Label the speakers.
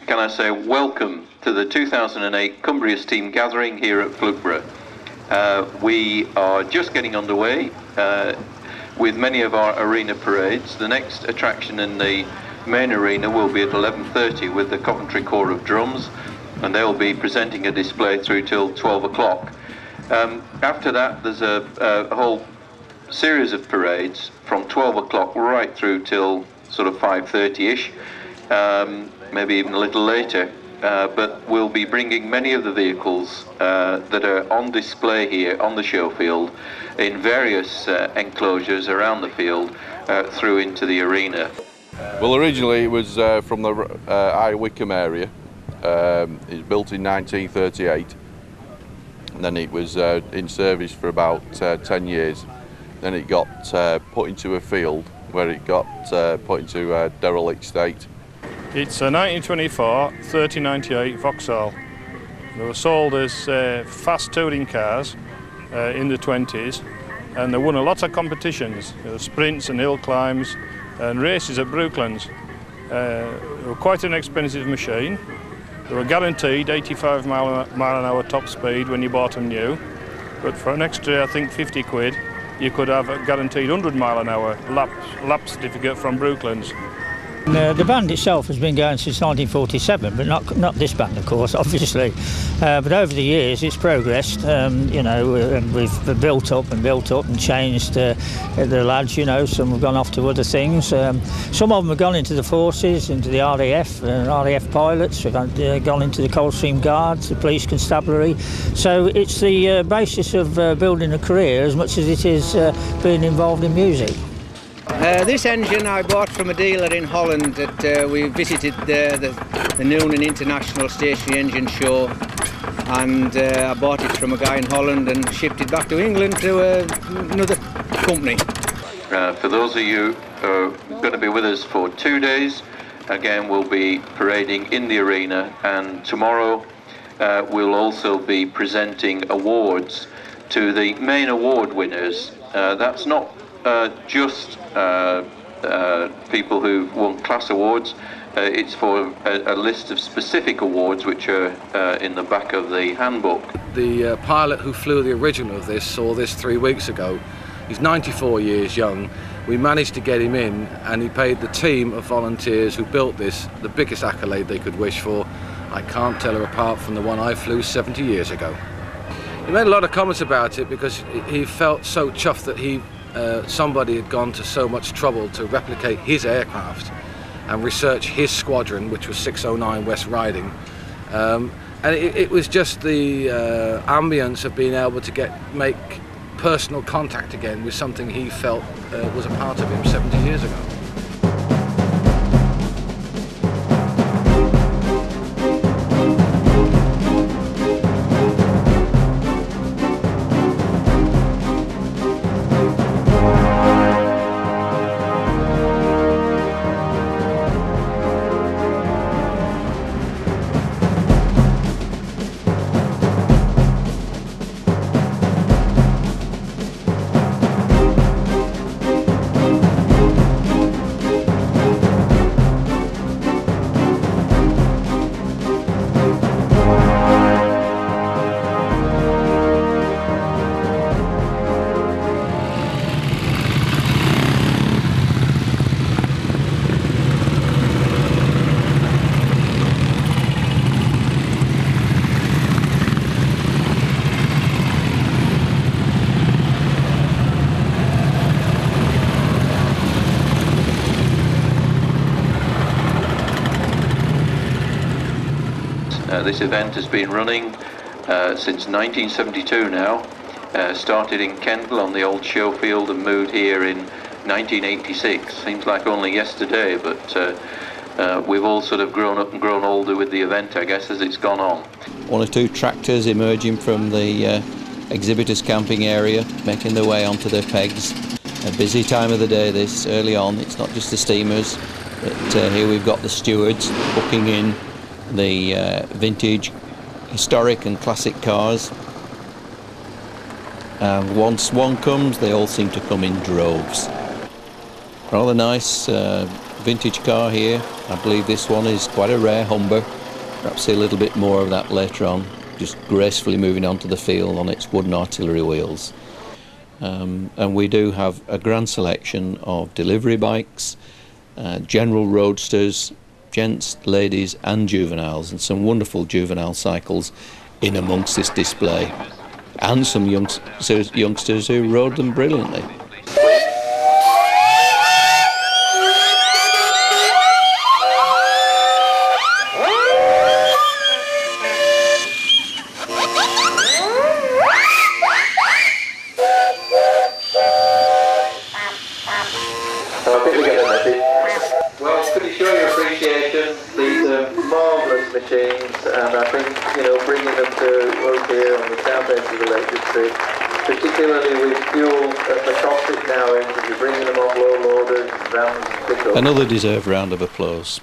Speaker 1: can I say welcome to the 2008 Cumbria's team gathering here at Cumbria. We are just getting underway with many of our arena parades. The next attraction in the main arena will be at 11:30 with the Coventry Corps of Drums, and they'll be presenting a display through till 12 o'clock. After that, there's a whole series of parades from 12 o'clock right through till sort of 5:30ish, maybe even a little later. But we'll be bringing many of the vehicles that are on display here on the show field in various enclosures around the field through into the arena.
Speaker 2: Well, originally it was from the High Wycombe area. It was built in 1938, and then it was in service for about 10 years. Then it got put into a field where it got put into a derelict state.
Speaker 3: It's a 1924 3098 Vauxhall. They were sold as fast touring cars in the 20s, and they won a lot of competitions, sprints and hill climbs and races at Brooklands. They were quite an expensive machine. They were guaranteed 85 mile an hour top speed when you bought them new, but for an extra, I think, 50 quid, you could have a guaranteed 100 mile an hour lap certificate from Brooklands.
Speaker 4: The band itself has been going since 1947, but not this band, of course, obviously. But over the years, it's progressed. You know, we've built up and changed the lads. You know, some have gone off to other things. Some of them have gone into the forces, into the RAF pilots. We've gone into the Coldstream Guards, the police constabulary. So it's the basis of building a career as much as it is being involved in music.
Speaker 5: This engine I bought from a dealer in Holland that we visited the Noonan International Stationary Engine Show, and I bought it from a guy in Holland and shipped it back to England to another company.
Speaker 1: For those of you who are going to be with us for 2 days, again we'll be parading in the arena, and tomorrow we'll also be presenting awards to the main award winners. That's not just people who've won class awards. It's for a list of specific awards which are in the back of the handbook.
Speaker 6: The pilot who flew the original of this saw this 3 weeks ago. He's 94 years young. We managed to get him in, and he paid the team of volunteers who built this the biggest accolade they could wish for. I can't tell her apart from the one I flew 70 years ago. He made a lot of comments about it because he felt so chuffed that somebody had gone to so much trouble to replicate his aircraft and research his squadron, which was 609 West Riding. And it was just the ambience of being able to make personal contact again with something he felt was a part of him 70 years ago.
Speaker 1: This event has been running since 1972 now. Started in Kendal on the old show field and moved here in 1986. Seems like only yesterday, but we've all sort of grown up and grown older with the event, I guess, as it's gone on.
Speaker 7: 1 or 2 tractors emerging from the exhibitors camping area, making their way onto their pegs. A busy time of the day this, early on. It's not just the steamers, but here we've got the stewards booking in the vintage, historic and classic cars. And once one comes, they all seem to come in droves. Rather nice vintage car here. I believe this one is quite a rare Humber. Perhaps see a little bit more of that later on, just gracefully moving onto the field on its wooden artillery wheels. And we do have a grand selection of delivery bikes, general roadsters, gents, ladies and juveniles, and some wonderful juvenile cycles in amongst this display, and some youngsters who rode them brilliantly.
Speaker 1: I think we get the message. Well, could you show your appreciation? These are marvellous machines, and I think, you know, bringing them to us here on the south edge of the Lake District, particularly with fuel at the cost it now is, if you're bringing them on low loaders, vans, pickups.
Speaker 7: Another deserved round of applause.